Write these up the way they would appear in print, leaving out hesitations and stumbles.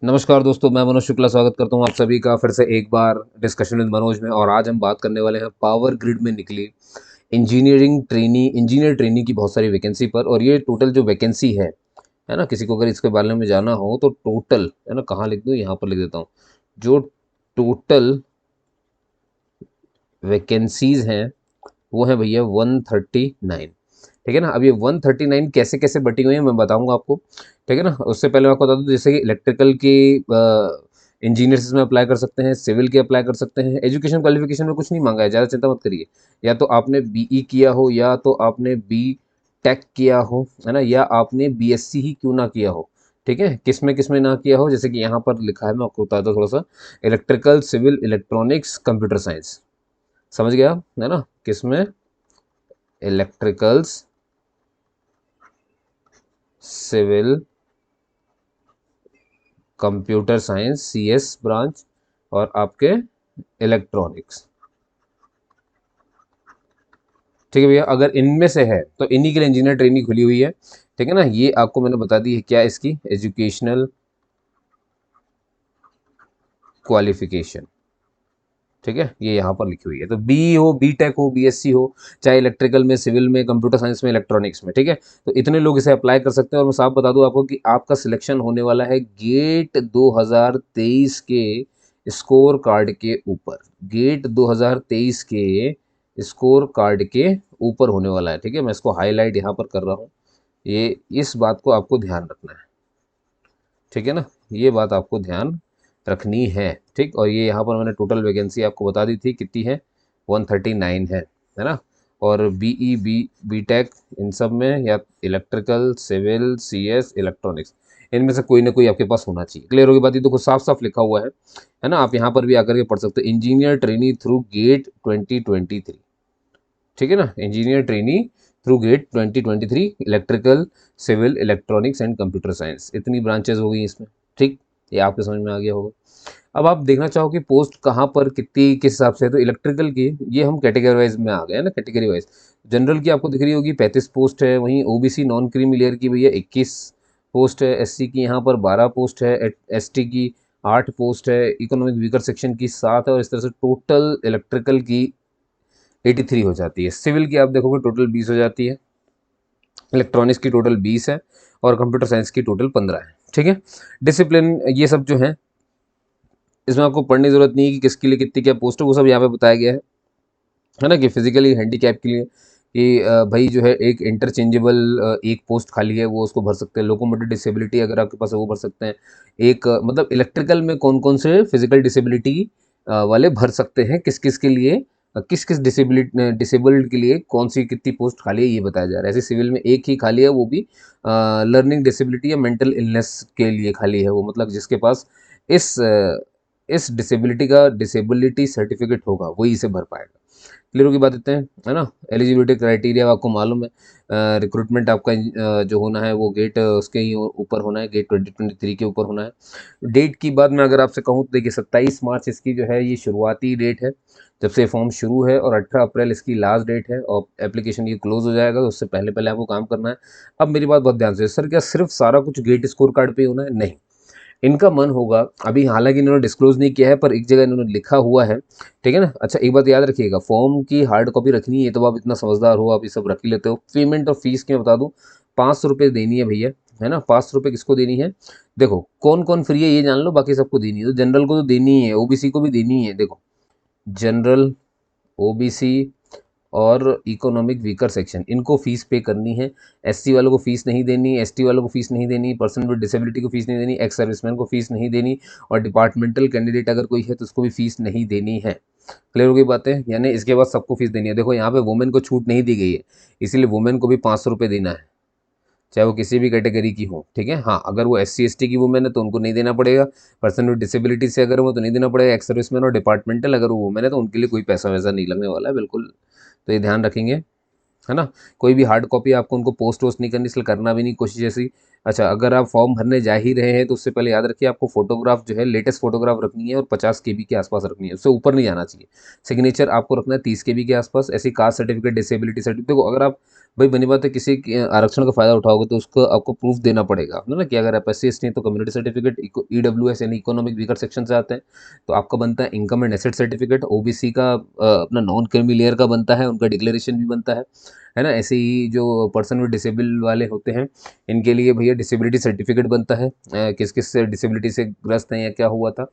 नमस्कार दोस्तों, मैं मनोज शुक्ला स्वागत करता हूं आप सभी का फिर से एक बार डिस्कशन विद मनोज में। और आज हम बात करने वाले हैं पावर ग्रिड में निकली इंजीनियर ट्रेनी की बहुत सारी वैकेंसी पर। और ये टोटल जो वैकेंसी है ना, किसी को अगर इसके बारे में जाना हो तो टोटल है ना, कहाँ लिख दूँ, यहाँ पर लिख देता हूँ। जो टोटल वैकेंसीज हैं वो है भैया 139। ठीक है ना। अब ये 139 कैसे कैसे बटी हुई है मैं बताऊंगा आपको। ठीक है ना। उससे पहले मैं आपको बता दूं, जैसे कि इलेक्ट्रिकल की इंजीनियर्स में अप्लाई कर सकते हैं, सिविल के अप्लाई कर सकते हैं। एजुकेशन क्वालिफिकेशन में कुछ नहीं मांगा है, ज़्यादा चिंता मत करिए। या तो आपने बीई किया हो, या तो आपने बी टेक किया हो, है ना, या आपने बीएससी ही क्यों ना किया हो। ठीक है, किस में ना किया हो, जैसे कि यहाँ पर लिखा है, मैं आपको बताता हूँ थोड़ा सा। Electrical, civil, electronics, computer science. समझ गया है ना, किसमें? Electricals, civil, computer science CS branch, और आपके इलेक्ट्रॉनिक्स। ठीक है भैया, अगर इनमें से है तो इन्हीं के लिए इंजीनियर ट्रेनिंग खुली हुई है। ठीक है ना। ये आपको मैंने बता दी है क्या इसकी एजुकेशनल क्वालिफिकेशन। ठीक है, ये यहाँ पर लिखी हुई है। तो बी हो, बी टेक हो, बीएससी हो, चाहे इलेक्ट्रिकल में, सिविल में, कंप्यूटर साइंस में, इलेक्ट्रॉनिक्स में। ठीक है, तो इतने लोग इसे अप्लाई कर सकते हैं। और मैं साफ बता दूं आपको कि आपका सिलेक्शन होने वाला है गेट 2023 के स्कोर कार्ड के ऊपर। गेट 2023 के स्कोर कार्ड के ऊपर होने वाला है। ठीक है, मैं इसको हाईलाइट यहाँ पर कर रहा हूँ। ये इस बात को आपको ध्यान रखना है। ठीक है ना, ये बात आपको ध्यान रखनी है। ठीक, और ये यहाँ पर मैंने टोटल वैकेंसी आपको बता दी थी कितनी है, 139 है ना। और बीई, बी टेक, इन सब में, या इलेक्ट्रिकल, सिविल, सीएस, इलेक्ट्रॉनिक्स, इनमें से कोई ना कोई आपके पास होना चाहिए। क्लियर होगी बात? ये तो साफ साफ लिखा हुआ है ना। आप यहाँ पर भी आकर के पढ़ सकते हो, इंजीनियर ट्रेनी थ्रू गेट 2023। ठीक है ना, engineer trainee through GATE 2023, electrical, civil, electronics and computer science, इतनी ब्रांचेज हो गई इसमें। ठीक, ये आपके समझ में आ गया होगा। अब आप देखना चाहो कि पोस्ट कहाँ पर कितनी किस हिसाब से है, तो इलेक्ट्रिकल की ये हम कैटेगरी वाइज में आ गए हैं ना, कैटेगरी वाइज। जनरल की आपको दिख रही होगी 35 पोस्ट है, वहीं ओबीसी नॉन क्रीमी लेयर की भैया 21 पोस्ट है, एससी की यहाँ पर 12 पोस्ट है, एसटी की 8 पोस्ट है, इकोनॉमिक वीकर सेक्शन की 7 है, और इस तरह से टोटल इलेक्ट्रिकल की 83 हो जाती है। सिविल की आप देखोगे टोटल 20 हो जाती है, इलेक्ट्रॉनिक्स की टोटल 20 है, और कंप्यूटर साइंस की टोटल 15 है। ठीक है, डिसिप्लिन ये सब जो है, इसमें आपको पढ़ने की जरूरत नहीं है कि किसके लिए कितनी क्या पोस्ट है, वो सब यहाँ पे बताया गया है ना। कि फिजिकली हैंडीकैप के लिए कि भाई जो है एक इंटरचेंजेबल एक पोस्ट खाली है, वो उसको भर सकते हैं। लोकोमोटिव डिसेबिलिटी अगर आपके पास है वो भर सकते हैं। एक मतलब इलेक्ट्रिकल में कौन कौन से फिजिकल डिसेबिलिटी वाले भर सकते हैं, किस किस के लिए, किस किस डिसेबल्ड के लिए कौन सी कितनी पोस्ट खाली है, ये बताया जा रहा है। ऐसे सिविल में एक ही खाली है, वो भी लर्निंग डिसेबिलिटी या मेंटल इलनेस के लिए खाली है। वो मतलब जिसके पास इस इस डिसेबिलिटी सर्टिफिकेट होगा वही इसे भर पाएगा। क्लियर होगी बात इतने है ना। एलिजिबिलिटी क्राइटेरिया आपको मालूम है। रिक्रूटमेंट आपका जो होना है वो गेट उसके ही ऊपर होना है, गेट 2023 के ऊपर होना है। डेट की बात मैं अगर आपसे कहूँ तो देखिए 27 मार्च इसकी जो है ये शुरुआती डेट है जब से फॉर्म शुरू है, और 18 अप्रैल इसकी लास्ट डेट है, और एप्लीकेशन ये क्लोज हो जाएगा, तो उससे पहले पहले आपको काम करना है। अब मेरी बात बहुत ध्यान से, सर क्या सिर्फ सारा कुछ गेट स्कोर कार्ड पे होना है? नहीं, इनका मन होगा, अभी हालांकि इन्होंने डिस्क्लोज नहीं किया है, पर एक जगह इन्होंने लिखा हुआ है। ठीक है ना। अच्छा, एक बात याद रखिएगा, फॉर्म की हार्ड कॉपी रखनी है, तो आप इतना समझदार हो, आप ये सब रख ही लेते हो। पेमेंट और फीस की मैं बता दूं, 500 रुपये देनी है भैया, है ना। 500 रुपये किसको देनी है? देखो कौन कौन फ्री है ये जान लो, बाकी सबको देनी है। तो जनरल को तो देनी ही है, ओबीसी को भी देनी है। देखो, जनरल, ओबीसी और इकोनॉमिक वीकर सेक्शन, इनको फीस पे करनी है। एससी वालों को फीस नहीं देनी, एसटी वालों को फीस नहीं देनी, पर्सन विद डिसेबिलिटी को फीस नहीं देनी, एक्स सर्विसमैन को फीस नहीं देनी, और डिपार्टमेंटल कैंडिडेट अगर कोई है तो उसको भी फीस नहीं देनी है। क्लियर हो गई बातें? यानी इसके बाद सबको फीस देनी है। देखो यहाँ पे वुमेन को छूट नहीं दी गई है, इसीलिए वुमेन को भी 500 रुपये देना है, चाहे वो किसी भी कैटेगरी की हो। ठीक है, हाँ, अगर वो एससी एसटी की वुमेन है तो उनको नहीं देना पड़ेगा। पर्सन विद डिसेबिलिटी से अगर वो तो नहीं देना पड़ेगा। एक्स सर्विसमैन और डिपार्टमेंटल अगर वो वुमेन है तो उनके लिए कोई पैसा वैसा नहीं लगने वाला है, बिल्कुल। तो ये ध्यान रखेंगे, है ना। कोई भी हार्ड कॉपी आपको उनको पोस्ट वोस्ट नहीं करनी, इसलिए करना भी नहीं कोशिश ऐसी। अच्छा, अगर आप फॉर्म भरने जा ही रहे हैं तो उससे पहले याद रखिए आपको फोटोग्राफ जो है लेटेस्ट फोटोग्राफ रखनी है और 50 केबी के आसपास रखनी है, उससे ऊपर नहीं जाना चाहिए। सिग्नेचर आपको रखना है 30 केबी के आसपास। ऐसी कास्ट सर्टिफिकेट, डिसेबिलिटी सर्टिफिकेट, देखो अगर आप, भाई बनी बात है, किसी आरक्षण का फायदा उठाओगे तो उसको आपको प्रूफ देना पड़ेगा ना, कि अगर आप SC ST हैं तो कम्युनिटी सर्टिफिकेट, EWS यानी इकोनॉमिक वीकर सेक्शन से आते हैं तो आपका बनता है income and asset certificate. OBC का अपना नॉन क्रीमी लेयर का बनता है, उनका डिक्लेरेशन भी बनता है ना। ऐसे ही जो पर्सन विद डिसेबल वाले होते हैं इनके लिए भैया डिसेबिलिटी सर्टिफिकेट बनता है, किस किस डिसेबिलिटी से ग्रस्त हैं या क्या हुआ था,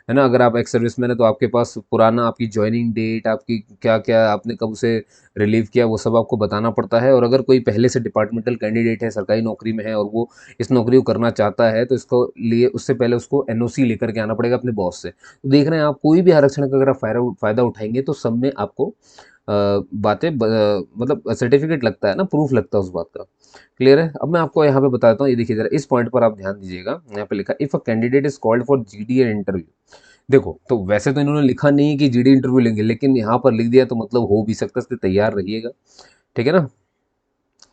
है ना। अगर आप एक्स सर्विसमैन है तो आपके पास पुराना आपकी ज्वाइनिंग डेट, आपकी क्या क्या आपने कब उसे रिलीव किया, वो सब आपको बताना पड़ता है। और अगर कोई पहले से डिपार्टमेंटल कैंडिडेट है, सरकारी नौकरी में है और वो इस नौकरी को करना चाहता है तो इसको लिए उससे पहले उसको NOC लेकर के आना पड़ेगा अपने बॉस से। तो देख रहे हैं आप, कोई भी आरक्षण का अगर आप फ़ायदा उठाएंगे तो सब में आपको मतलब सर्टिफिकेट लगता है ना, प्रूफ लगता है उस बात का। क्लियर है। अब मैं आपको यहाँ पे बताता हूँ, ये देखिए जरा इस पॉइंट पर आप ध्यान दीजिएगा। यहाँ पे लिखा if a candidate is called for GD interview. देखो तो वैसे तो इन्होंने लिखा नहीं है कि GD इंटरव्यू लेंगे, लेकिन यहाँ पर लिख दिया तो मतलब हो भी सकता है, इसलिए तैयार रहिएगा, ठीक है ना।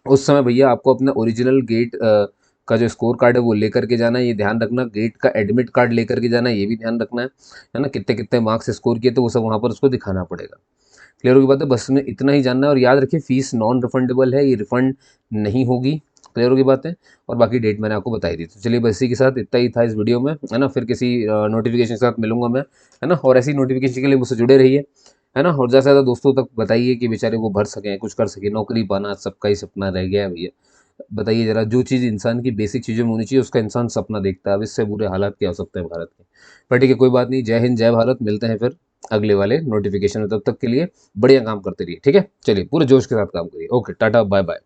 उस समय भैया आपको अपना ओरिजिनल गेट का जो स्कोर कार्ड है वो लेकर के जाना है, ये ध्यान रखना। गेट का एडमिट कार्ड लेकर के जाना है, ये भी ध्यान रखना है ना। कितने कितने मार्क्स स्कोर किए तो वो सब वहाँ पर उसको दिखाना पड़ेगा। क्लियर होगी बात है, बस में इतना ही जानना है। और याद रखिए फीस नॉन रिफंडेबल है, ये रिफंड नहीं होगी। क्लियर होगी बात है। और बाकी डेट मैंने आपको बताई दी। तो चलिए बस इसी के साथ इतना ही था इस वीडियो में, है ना। फिर किसी नोटिफिकेशन के साथ मिलूंगा मैं, है ना। और ऐसी नोटिफिकेशन के लिए मुझसे जुड़े रहिए, है ना। और ज़्यादा से ज़्यादा दोस्तों तक बताइए कि बेचारे वो भर सकें, कुछ कर सकें। नौकरी पाना सबका ही सपना रह गया है भैया। बताइए जरा, जो चीज़ इंसान की बेसिक चीज़ों में होनी चाहिए उसका इंसान सपना देखता है। अब इससे बुरे हालात क्या हो सकते हैं भारत के। पर ठीक है, कोई बात नहीं। जय हिंद, जय भारत। मिलते हैं फिर अगले वाले नोटिफिकेशन में, तब तक के लिए बढ़िया काम करते रहिए, ठीक है। चलिए पूरे जोश के साथ काम करिए। Okay, ta-ta, bye bye.